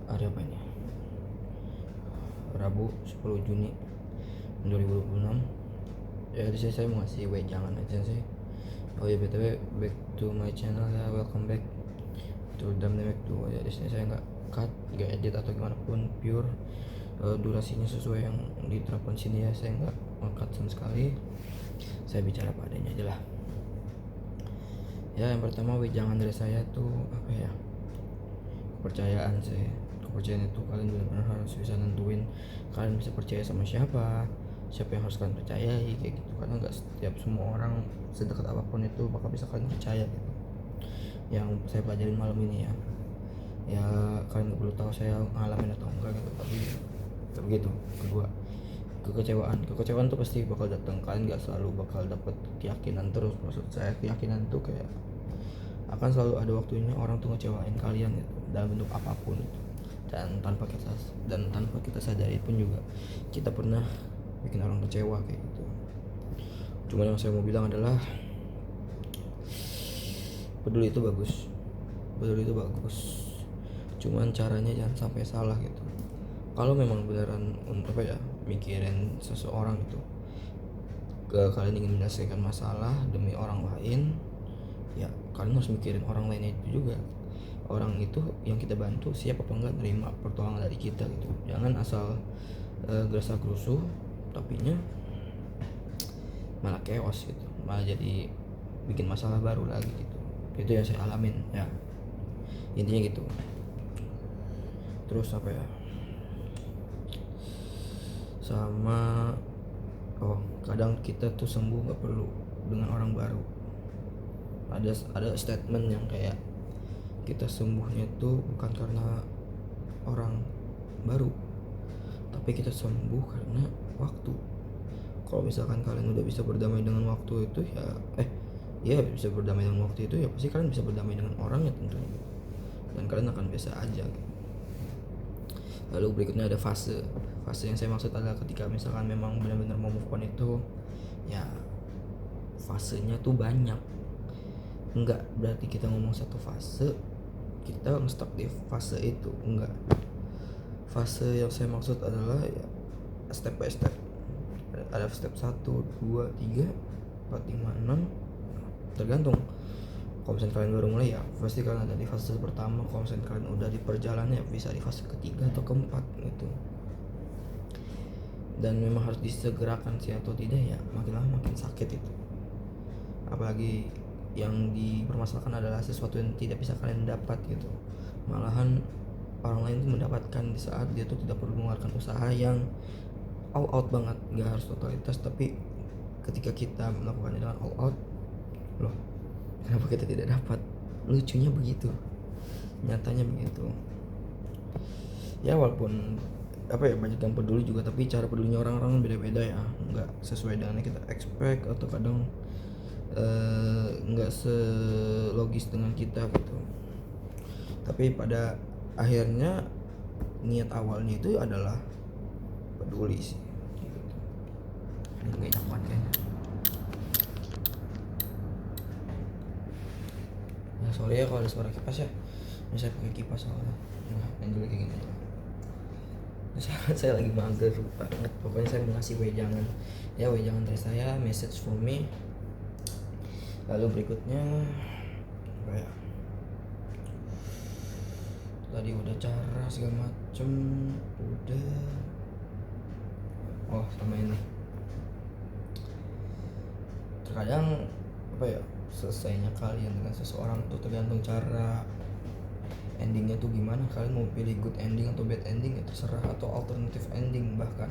Hari apa ini? Rabu 10 Juni 2026. Ya di sini saya mau ngasih jangan aja sih. Oh ya btw, back to my channel ya, welcome back to Damnemek 2 ya. Di sini saya nggak edit atau gimana pun, pure durasinya sesuai yang diterapkan sini ya. Saya nggak nge-cut sama sekali, saya bicara padanya aja lah ya. Yang pertama jangan dari saya tuh apa ya, kepercayaan sih. Kepercayaan itu kalian benar-benar harus bisa nentuin kalian bisa percaya sama siapa yang harus kalian percayai kayak gitu, karena nggak setiap semua orang sedekat apapun itu bakal bisa kalian percaya gitu. Yang saya pelajarin malam ini ya kalian nggak perlu tahu saya ngalamin atau enggak gitu, tapi begitu. Kedua, kekecewaan tuh pasti bakal datang. Kalian nggak selalu bakal dapet keyakinan terus. Maksud saya keyakinan tuh kayak akan selalu ada waktunya orang tuh ngecewain kalian gitu, dalam bentuk apapun itu. Dan tanpa kita sadari pun juga kita pernah bikin orang kecewa kayak gitu. Cuma yang saya mau bilang adalah peduli itu bagus, cuman caranya jangan sampai salah gitu. Kalau memang beneran apa ya, mikirin seseorang itu, kalian ingin menyelesaikan masalah demi orang lain, ya kalian harus mikirin orang lain itu juga. Orang itu yang kita bantu siap apa enggak nerima pertolongan dari kita gitu. Jangan asal gerasa gerusuh tapinya malah chaos gitu, malah jadi bikin masalah baru lagi gitu. Itu yang saya alamin ya, intinya gitu. Terus apa ya, sama kadang kita tuh sembuh nggak perlu dengan orang baru. Ada statement yang kayak kita sembuhnya itu bukan karena orang baru, tapi kita sembuh karena waktu. Kalau misalkan kalian udah bisa berdamai dengan waktu itu ya bisa berdamai dengan waktu itu, ya pasti kalian bisa berdamai dengan orangnya tentunya, dan kalian akan biasa aja gitu. Lalu berikutnya ada fase yang saya maksud adalah ketika misalkan memang benar-benar mau move on itu, ya fasenya tuh banyak. Enggak berarti kita ngomong satu fase kita nge-stuck di fase itu, enggak. Fase yang saya maksud adalah ya step by step. Ada step 1, 2, 3, 4, 5, 6, tergantung. Kalau misalnya kalian baru mulai ya pasti kalian ada di fase pertama. Kalau misalnya kalian udah di perjalanan ya bisa di fase ketiga atau keempat gitu. Dan memang harus disegerakan sih, atau tidak ya makin lama makin sakit itu. Apalagi yang dipermasalahkan adalah sesuatu yang tidak bisa kalian dapat gitu. Malahan orang lain tuh mendapatkan di saat dia tuh tidak perlu mengeluarkan usaha yang all out banget. Nggak harus totalitas, tapi ketika kita melakukannya dengan all out, loh kenapa kita tidak dapat? Lucunya begitu, nyatanya begitu ya. Walaupun banyak yang peduli juga, tapi cara pedulinya orang-orang beda-beda ya, nggak sesuai dengan yang kita expect, atau kadang nggak selogis dengan kita gitu. Tapi pada akhirnya niat awalnya itu adalah peduli sih gitu. Ini nggak nyaman kayaknya ya, sorry ya kalau ada suara kipas ya. Ini saya pakai kipas soalnya. Nah, yang dulu kayak gini aja. Saya lagi mager banget. Pokoknya saya mau ngasih jangan dari saya, message for me. Lalu berikutnya apa ya, tadi udah cara segala macem udah. Sama ini, terkadang selesainya kalian dengan seseorang tuh tergantung cara endingnya tuh gimana. Kalian mau pilih good ending atau bad ending ya terserah, atau alternative ending. Bahkan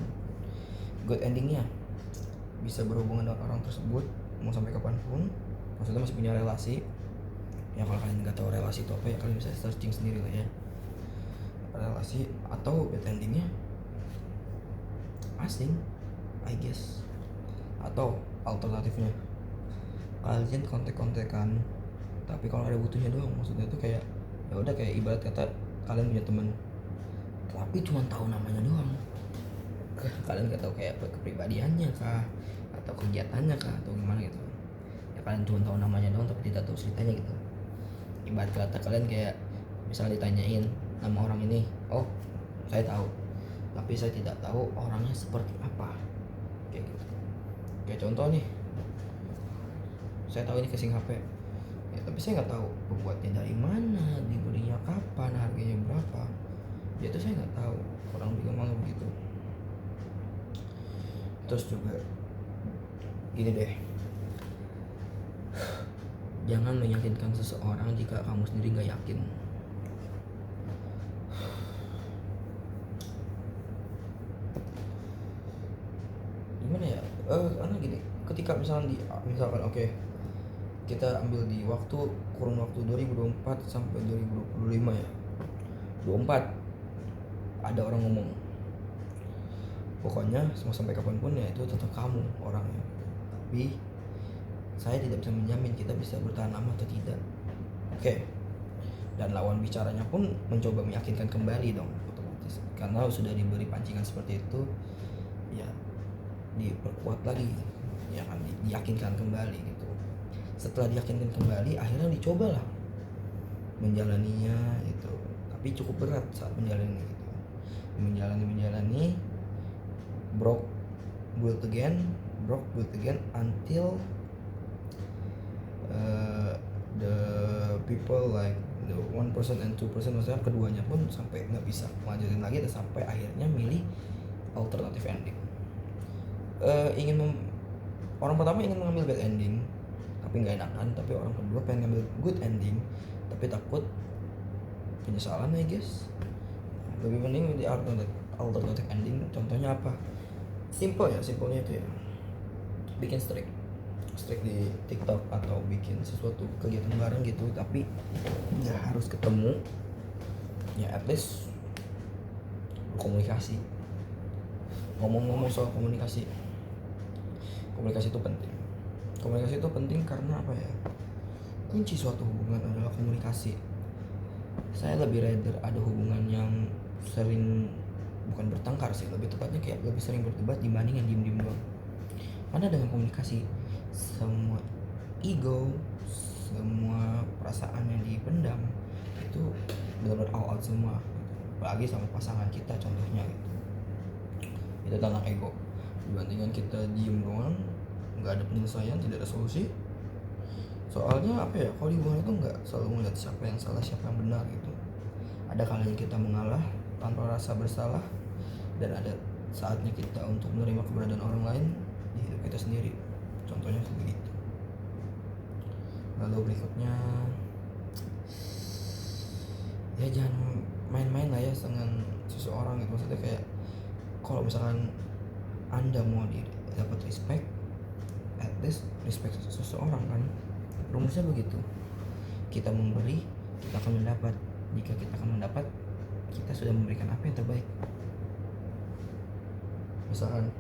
good endingnya bisa berhubungan dengan orang tersebut mau sampai kapanpun, maksudnya masih punya relasi ya. Kalau kalian nggak tahu relasi itu apa ya, kalian bisa searching sendiri lah ya, relasi. Atau bad endingnya asing, I guess. Atau alternatifnya kalian kontek-kontekan, tapi kalau ada butuhnya doang. Maksudnya tuh kayak ya udah, kayak ibarat kata kalian punya teman tapi cuma tahu namanya doang. Kalian nggak tahu kayak kepribadiannya kah, atau kegiatannya kah, atau gimana gitu ya. Kalian cuma tahu namanya doang tapi tidak tahu ceritanya gitu. Ibarat kata kalian kayak misalnya ditanyain nama orang ini, oh saya tahu, tapi saya tidak tahu orangnya seperti apa, kayak gitu. Kayak contoh nih, saya tahu ini casing HP ya, tapi saya nggak tahu pembuatnya dari mana, dibelinya kapan, harganya berapa, ya itu saya nggak tahu. Orang bingung banget begitu. Terus juga gini deh, jangan meyakinkan seseorang jika kamu sendiri nggak yakin. Gimana ya, karena gini, ketika misalkan oke, kita ambil di kurun waktu 2024 sampai 2025 ya. 24 ada orang ngomong, pokoknya sampai kapanpun ya itu tetap kamu orangnya. Tapi saya tidak bisa menjamin kita bisa bertahan lama atau tidak. Oke. Dan lawan bicaranya pun mencoba meyakinkan kembali dong, otomatis. Karena sudah diberi pancingan seperti itu, ya diperkuat lagi, ya kan, diyakinkan kembali gitu. Setelah diyakinkan kembali, akhirnya dicobalah menjalaninya itu. Tapi cukup berat saat menjalani gitu. Menjalani broke build again until the people like the 1% and 2%, maksudnya keduanya pun sampai nggak bisa melanjutin lagi, dan sampai akhirnya milih alternative ending. Orang pertama ingin mengambil bad ending tapi nggak enakan, tapi orang kedua pengen ngambil good ending tapi takut penyesalan, I guess. Lebih mending di alternative ending. Contohnya apa? Simpelnya itu ya, bikin streak di TikTok atau bikin sesuatu kegiatan bareng gitu, tapi nggak harus ketemu ya, at least berkomunikasi. Ngomong-ngomong soal komunikasi itu penting karena apa ya, kunci suatu hubungan adalah komunikasi. Saya lebih rather ada hubungan yang sering, bukan bertengkar sih, lebih tepatnya kayak lebih sering berdebat dibanding yang diem-diem doang. Karena dengan komunikasi, semua ego, semua perasaan yang dipendam itu benar-benar all out semua, apalagi sama pasangan kita contohnya gitu. Itu tentang ego. Dibandingkan kita diem doang, nggak ada penyelesaian, tidak ada solusi. Soalnya apa ya, kalau di hubungan itu nggak selalu melihat siapa yang salah siapa yang benar gitu. Ada kalanya kita mengalah tanpa rasa bersalah, dan ada saatnya kita untuk menerima keberadaan orang lain di hidup kita sendiri. Contohnya seperti itu. Lalu berikutnya, ya jangan main-main lah ya dengan seseorang gitu. Maksudnya kayak kalau misalkan Anda mau dapat respect, at least respect seseorang kan. Rumusnya begitu. Kita memberi, kita akan mendapat. Jika kita akan mendapat, kita sudah memberikan apa yang terbaik. Misalkan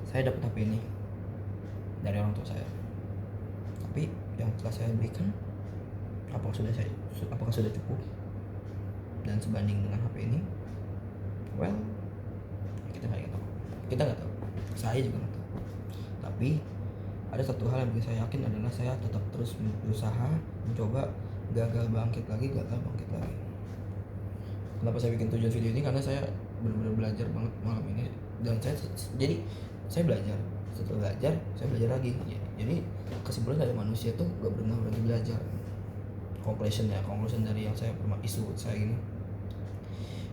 saya dapat HP ini dari orang tua saya, tapi yang telah saya berikan apakah sudah cukup dan sebanding dengan HP ini? Well, kita nggak tahu. Saya juga nggak tahu. Tapi ada satu hal yang bikin saya yakin adalah saya tetap terus berusaha, mencoba, gagal bangkit lagi. Kenapa saya bikin tujuan video ini? Karena saya benar-benar belajar banget malam ini, dan saya belajar. Setelah belajar, saya belajar lagi. Jadi kesimpulan dari manusia tuh gak pernah berhenti belajar. Conclusion dari yang saya pernah isu saya ini.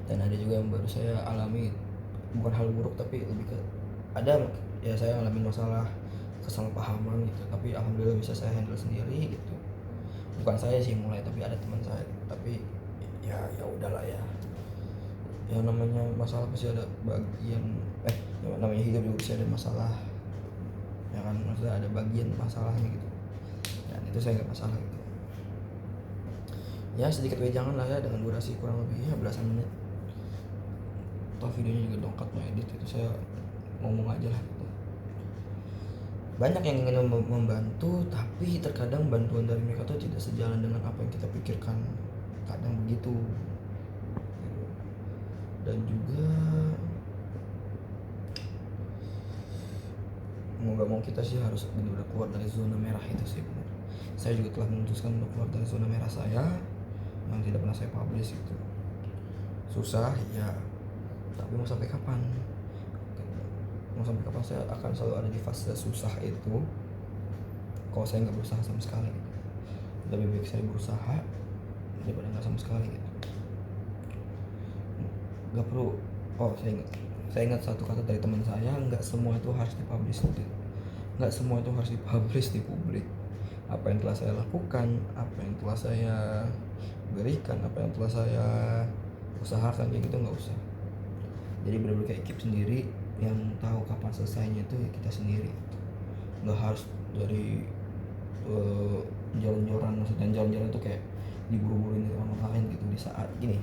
Dan ada juga yang baru saya alami, bukan hal buruk tapi lebih ke ada ya, saya ngalamin masalah kesalahpahaman gitu, tapi alhamdulillah bisa saya handle sendiri gitu. Bukan saya sih mulai, tapi ada teman saya. Tapi ya udahlah ya. Yang namanya masalah pasti ada bagian namanya hidup juga pasti ada masalah. Ya kan, maksudnya ada bagian masalahnya gitu. Dan itu saya nggak masalah gitu. Ya sedikit wejangan lah ya, dengan durasi kurang lebih ya belasan menit. Toh videonya juga dongkat mau edit, itu saya ngomong aja lah gitu. Banyak yang ingin membantu, tapi terkadang bantuan dari mereka tuh tidak sejalan dengan apa yang kita pikirkan. Kadang begitu. Dan juga mau gak mau kita sih harus benar-benar keluar dari zona merah itu sih benar. Saya juga telah memutuskan untuk keluar dari zona merah saya yang tidak pernah saya publish gitu. susah ya, tapi mau sampai kapan? Mau sampai kapan saya akan selalu ada di fase susah itu kalau saya nggak berusaha sama sekali. Lebih baik saya berusaha daripada nggak sama sekali gitu. Nggak perlu. Oh, saya ingat satu kata dari teman saya, nggak semua itu harus dipublish gitu. Nggak semua itu harus dipublish di publik. Apa yang telah saya lakukan, apa yang telah saya berikan, apa yang telah saya usahakan, kayak gitu nggak usah. Jadi benar-benar kayak keep sendiri, yang tahu kapan selesainya itu ya kita sendiri. Nggak harus dari jalan-jalan, maksudnya jalan-jalan tuh kayak diburu-buruin dari orang lain gitu. Di saat gini,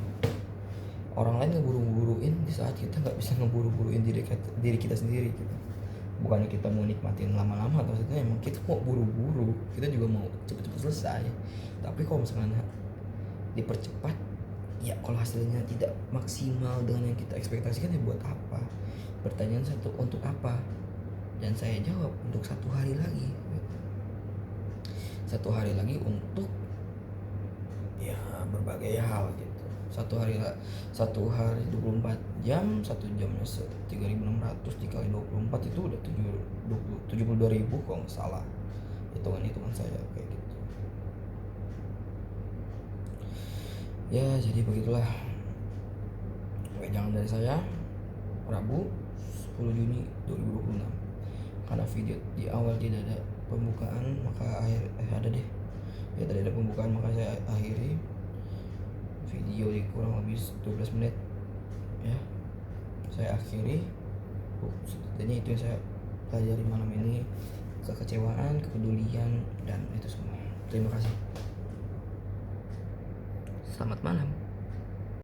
orang lain ngeburu-buruin di saat kita nggak bisa ngeburu-buruin diri kita sendiri gitu. Bukannya kita mau nikmatin lama-lama, atau maksudnya emang kita mau buru-buru, kita juga mau cepet-cepet selesai. Tapi kalau misalnya dipercepat, ya kalau hasilnya tidak maksimal dengan yang kita ekspektasikan, ya buat apa? Pertanyaan satu, untuk apa? Dan saya jawab, untuk 1 hari lagi. 1 hari lagi untuk ya berbagai hal gitu. 1 hari 24 jam, 1 jamnya 3.600 dikali 24 itu udah 72.000 kalau nggak salah, hitungan saya kayak gitu ya. Jadi begitulah wejangan dari saya Rabu 10 Juni 2026. Karena video di awal tidak ada pembukaan, maka ada deh ya, tadi ada pembukaan, maka saya akhiri video di kurang lebih 12 menit ya. Saya akhiri. Setidaknya itu yang saya pelajari malam ini, kekecewaan, kepedulian, dan itu semua. Terima kasih. Selamat malam.